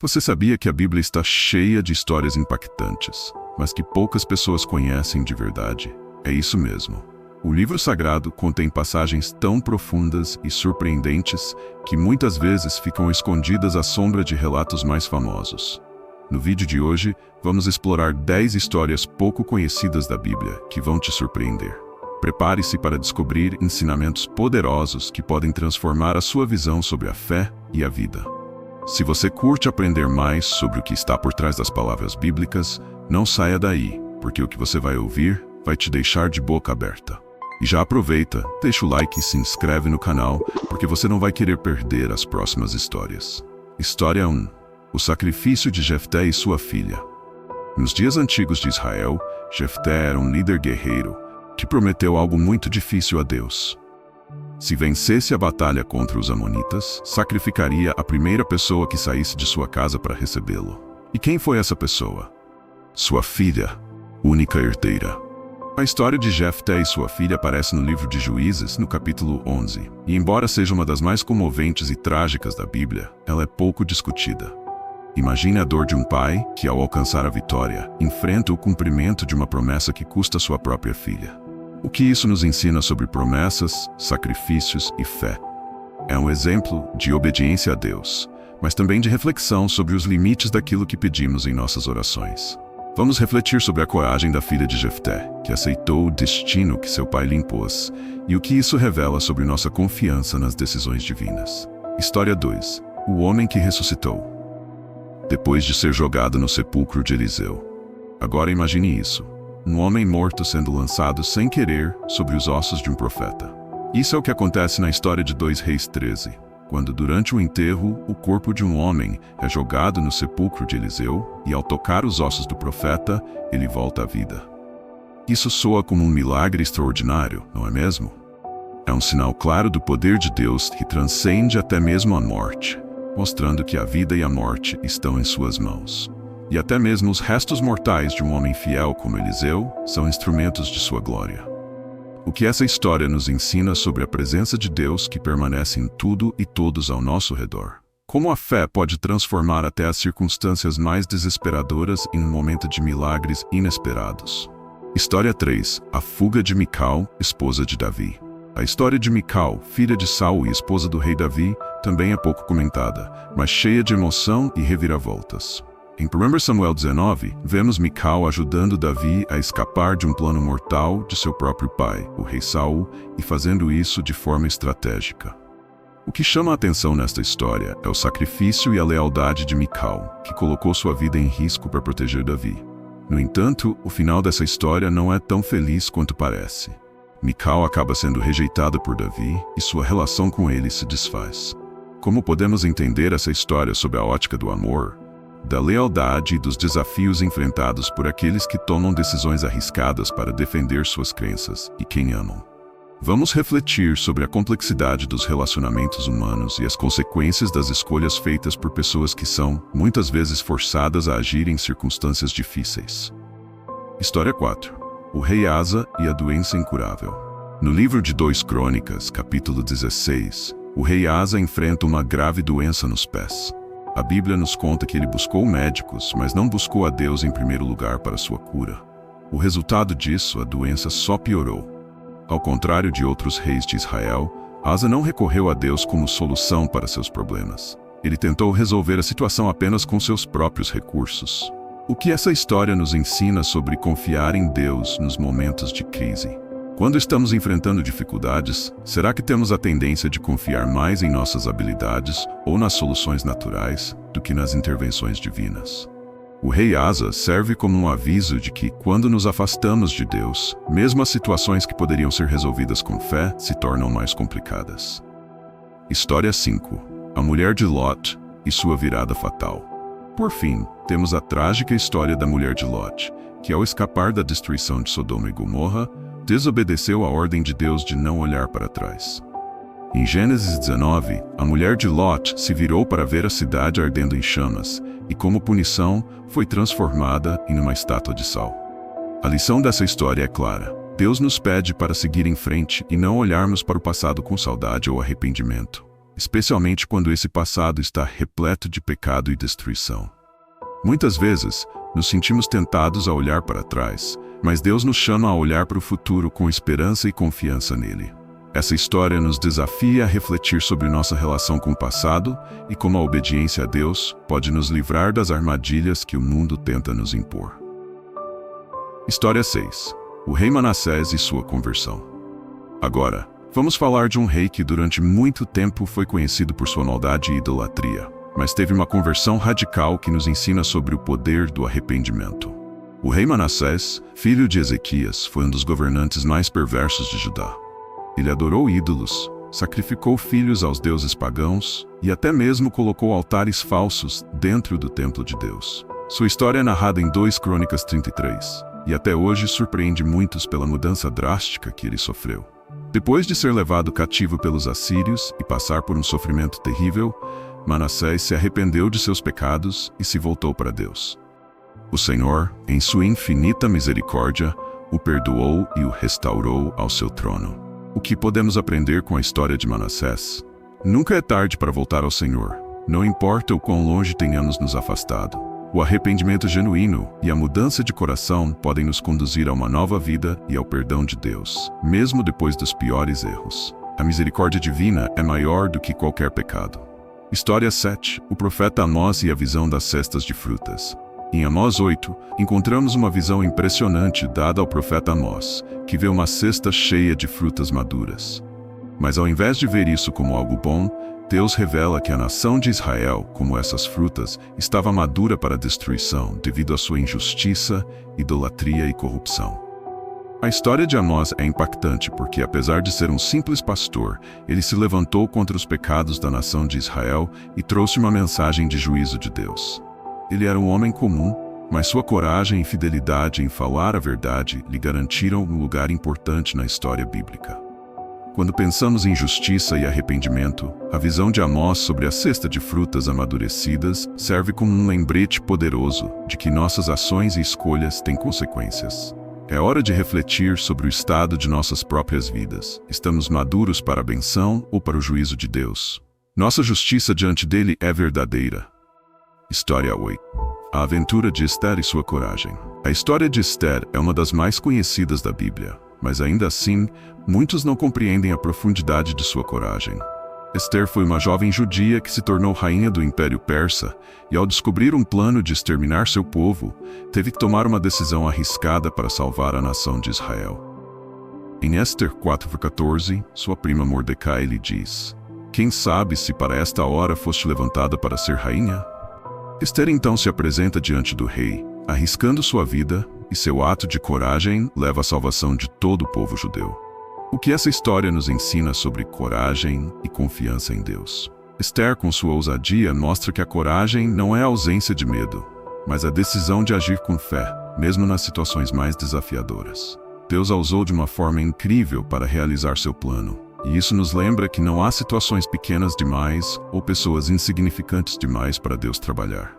Você sabia que a Bíblia está cheia de histórias impactantes, mas que poucas pessoas conhecem de verdade? É isso mesmo. O livro sagrado contém passagens tão profundas e surpreendentes que muitas vezes ficam escondidas à sombra de relatos mais famosos. No vídeo de hoje, vamos explorar 10 histórias pouco conhecidas da Bíblia que vão te surpreender. Prepare-se para descobrir ensinamentos poderosos que podem transformar a sua visão sobre a fé e a vida. Se você curte aprender mais sobre o que está por trás das palavras bíblicas, não saia daí, porque o que você vai ouvir vai te deixar de boca aberta. E já aproveita, deixa o like e se inscreve no canal, porque você não vai querer perder as próximas histórias. História 1. O sacrifício de Jefté e sua filha. Nos dias antigos de Israel, Jefté era um líder guerreiro que prometeu algo muito difícil a Deus. Se vencesse a batalha contra os amonitas, sacrificaria a primeira pessoa que saísse de sua casa para recebê-lo. E quem foi essa pessoa? Sua filha, única herdeira. A história de Jefté e sua filha aparece no livro de Juízes, no capítulo 11. E embora seja uma das mais comoventes e trágicas da Bíblia, ela é pouco discutida. Imagine a dor de um pai que, ao alcançar a vitória, enfrenta o cumprimento de uma promessa que custa sua própria filha. O que isso nos ensina sobre promessas, sacrifícios e fé? É um exemplo de obediência a Deus, mas também de reflexão sobre os limites daquilo que pedimos em nossas orações. Vamos refletir sobre a coragem da filha de Jefté, que aceitou o destino que seu pai lhe impôs, e o que isso revela sobre nossa confiança nas decisões divinas. História 2. O homem que ressuscitou. Depois de ser jogado no sepulcro de Eliseu. Agora imagine isso. Um homem morto sendo lançado sem querer sobre os ossos de um profeta. Isso é o que acontece na história de 2 Reis 13, quando durante o enterro, o corpo de um homem é jogado no sepulcro de Eliseu e ao tocar os ossos do profeta, ele volta à vida. Isso soa como um milagre extraordinário, não é mesmo? É um sinal claro do poder de Deus que transcende até mesmo a morte, mostrando que a vida e a morte estão em suas mãos. E até mesmo os restos mortais de um homem fiel como Eliseu são instrumentos de sua glória. O que essa história nos ensina sobre a presença de Deus que permanece em tudo e todos ao nosso redor? Como a fé pode transformar até as circunstâncias mais desesperadoras em um momento de milagres inesperados? História 3. A fuga de Mical, esposa de Davi. A história de Mical, filha de Saul e esposa do rei Davi, também é pouco comentada, mas cheia de emoção e reviravoltas. Em 1 Samuel 19, vemos Mical ajudando Davi a escapar de um plano mortal de seu próprio pai, o rei Saul, e fazendo isso de forma estratégica. O que chama a atenção nesta história é o sacrifício e a lealdade de Mical, que colocou sua vida em risco para proteger Davi. No entanto, o final dessa história não é tão feliz quanto parece. Mical acaba sendo rejeitada por Davi e sua relação com ele se desfaz. Como podemos entender essa história sob a ótica do amor, da lealdade e dos desafios enfrentados por aqueles que tomam decisões arriscadas para defender suas crenças e quem amam? Vamos refletir sobre a complexidade dos relacionamentos humanos e as consequências das escolhas feitas por pessoas que são, muitas vezes, forçadas a agir em circunstâncias difíceis. História 4. O rei Asa e a doença incurável. No livro de 2 Crônicas, capítulo 16, o rei Asa enfrenta uma grave doença nos pés. A Bíblia nos conta que ele buscou médicos, mas não buscou a Deus em primeiro lugar para sua cura. O resultado disso, a doença só piorou. Ao contrário de outros reis de Israel, Asa não recorreu a Deus como solução para seus problemas. Ele tentou resolver a situação apenas com seus próprios recursos. O que essa história nos ensina sobre confiar em Deus nos momentos de crise? Quando estamos enfrentando dificuldades, será que temos a tendência de confiar mais em nossas habilidades ou nas soluções naturais do que nas intervenções divinas? O rei Asa serve como um aviso de que, quando nos afastamos de Deus, mesmo as situações que poderiam ser resolvidas com fé se tornam mais complicadas. História 5. A mulher de Lot e sua virada fatal. Por fim, temos a trágica história da mulher de Lot, que ao escapar da destruição de Sodoma e Gomorra, desobedeceu a ordem de Deus de não olhar para trás. Em Gênesis 19, a mulher de Lot se virou para ver a cidade ardendo em chamas, e como punição, foi transformada em uma estátua de sal. A lição dessa história é clara. Deus nos pede para seguir em frente e não olharmos para o passado com saudade ou arrependimento. especialmente quando esse passado está repleto de pecado e destruição. Muitas vezes, nos sentimos tentados a olhar para trás, mas Deus nos chama a olhar para o futuro com esperança e confiança nele. Essa história nos desafia a refletir sobre nossa relação com o passado e como a obediência a Deus pode nos livrar das armadilhas que o mundo tenta nos impor. História 6. O rei Manassés e sua conversão. Agora, vamos falar de um rei que durante muito tempo foi conhecido por sua maldade e idolatria, mas teve uma conversão radical que nos ensina sobre o poder do arrependimento. O rei Manassés, filho de Ezequias, foi um dos governantes mais perversos de Judá. Ele adorou ídolos, sacrificou filhos aos deuses pagãos e até mesmo colocou altares falsos dentro do templo de Deus. Sua história é narrada em 2 Crônicas 33, e até hoje surpreende muitos pela mudança drástica que ele sofreu. Depois de ser levado cativo pelos assírios e passar por um sofrimento terrível, Manassés se arrependeu de seus pecados e se voltou para Deus. O Senhor, em sua infinita misericórdia, o perdoou e o restaurou ao seu trono. O que podemos aprender com a história de Manassés? Nunca é tarde para voltar ao Senhor, não importa o quão longe tenhamos nos afastado. O arrependimento genuíno e a mudança de coração podem nos conduzir a uma nova vida e ao perdão de Deus, mesmo depois dos piores erros. A misericórdia divina é maior do que qualquer pecado. História 7. O profeta Amós e a visão das cestas de frutas. Em Amós 8, encontramos uma visão impressionante dada ao profeta Amós, que vê uma cesta cheia de frutas maduras. Mas ao invés de ver isso como algo bom, Deus revela que a nação de Israel, como essas frutas, estava madura para a destruição devido à sua injustiça, idolatria e corrupção. A história de Amós é impactante porque, apesar de ser um simples pastor, ele se levantou contra os pecados da nação de Israel e trouxe uma mensagem de juízo de Deus. Ele era um homem comum, mas sua coragem e fidelidade em falar a verdade lhe garantiram um lugar importante na história bíblica. Quando pensamos em justiça e arrependimento, a visão de Amós sobre a cesta de frutas amadurecidas serve como um lembrete poderoso de que nossas ações e escolhas têm consequências. É hora de refletir sobre o estado de nossas próprias vidas. Estamos maduros para a benção ou para o juízo de Deus? Nossa justiça diante dele é verdadeira. História 8. A aventura de Esther e sua coragem. A história de Esther é uma das mais conhecidas da Bíblia, mas ainda assim, muitos não compreendem a profundidade de sua coragem. Esther foi uma jovem judia que se tornou rainha do Império Persa e, ao descobrir um plano de exterminar seu povo, teve que tomar uma decisão arriscada para salvar a nação de Israel. Em Esther 4:14, sua prima Mordecai lhe diz: "Quem sabe se para esta hora foste levantada para ser rainha?" Esther então se apresenta diante do rei, arriscando sua vida, e seu ato de coragem leva à salvação de todo o povo judeu. O que essa história nos ensina sobre coragem e confiança em Deus? Esther, com sua ousadia, mostra que a coragem não é a ausência de medo, mas a decisão de agir com fé, mesmo nas situações mais desafiadoras. Deus a usou de uma forma incrível para realizar seu plano. E isso nos lembra que não há situações pequenas demais ou pessoas insignificantes demais para Deus trabalhar.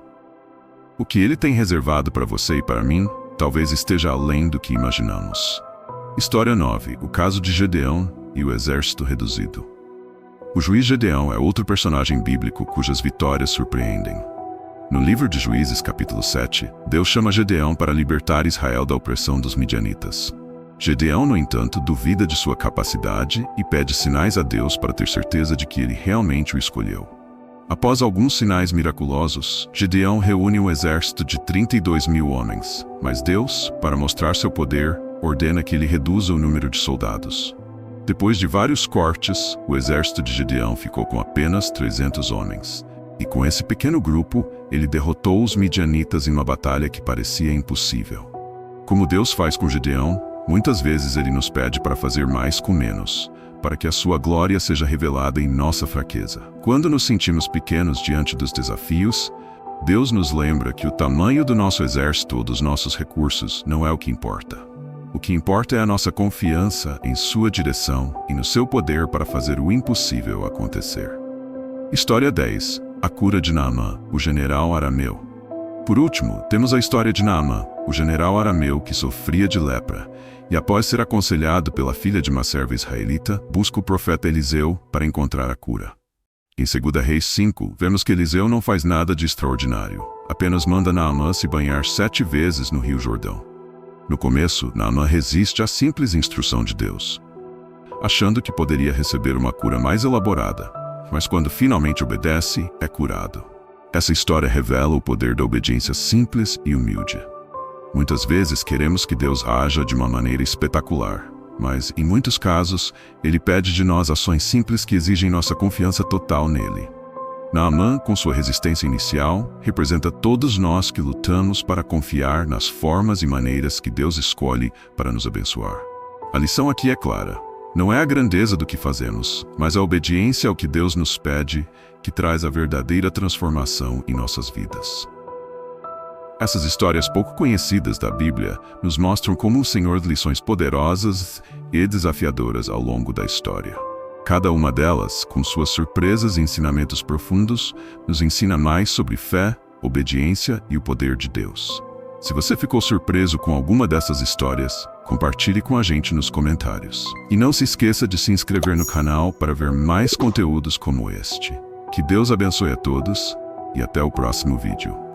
O que Ele tem reservado para você e para mim, talvez esteja além do que imaginamos. História 9. O caso de Gedeão e o exército reduzido. O juiz Gedeão é outro personagem bíblico cujas vitórias surpreendem. No livro de Juízes, capítulo 7, Deus chama Gedeão para libertar Israel da opressão dos midianitas. Gedeão, no entanto, duvida de sua capacidade e pede sinais a Deus para ter certeza de que ele realmente o escolheu. Após alguns sinais miraculosos, Gedeão reúne um exército de 32.000 homens, mas Deus, para mostrar seu poder, ordena que ele reduza o número de soldados. Depois de vários cortes, o exército de Gedeão ficou com apenas 300 homens. E com esse pequeno grupo, ele derrotou os midianitas em uma batalha que parecia impossível. Como Deus faz com Gedeão, muitas vezes Ele nos pede para fazer mais com menos, para que a sua glória seja revelada em nossa fraqueza. Quando nos sentimos pequenos diante dos desafios, Deus nos lembra que o tamanho do nosso exército ou dos nossos recursos não é o que importa. O que importa é a nossa confiança em sua direção e no seu poder para fazer o impossível acontecer. História 10. A cura de Naamã, o general arameu. Por último, temos a história de Naamã, o general arameu que sofria de lepra, e após ser aconselhado pela filha de uma serva israelita, busca o profeta Eliseu para encontrar a cura. Em 2 Reis 5, vemos que Eliseu não faz nada de extraordinário, apenas manda Naamã se banhar 7 vezes no Rio Jordão. No começo, Naamã resiste à simples instrução de Deus, achando que poderia receber uma cura mais elaborada, mas quando finalmente obedece, é curado. Essa história revela o poder da obediência simples e humilde. Muitas vezes queremos que Deus haja de uma maneira espetacular, mas, em muitos casos, Ele pede de nós ações simples que exigem nossa confiança total nele. Naamã, com sua resistência inicial, representa todos nós que lutamos para confiar nas formas e maneiras que Deus escolhe para nos abençoar. A lição aqui é clara. Não é a grandeza do que fazemos, mas a obediência ao que Deus nos pede, que traz a verdadeira transformação em nossas vidas. Essas histórias pouco conhecidas da Bíblia nos mostram como o Senhor dá lições poderosas e desafiadoras ao longo da história. Cada uma delas, com suas surpresas e ensinamentos profundos, nos ensina mais sobre fé, obediência e o poder de Deus. Se você ficou surpreso com alguma dessas histórias, compartilhe com a gente nos comentários. E não se esqueça de se inscrever no canal para ver mais conteúdos como este. Que Deus abençoe a todos e até o próximo vídeo.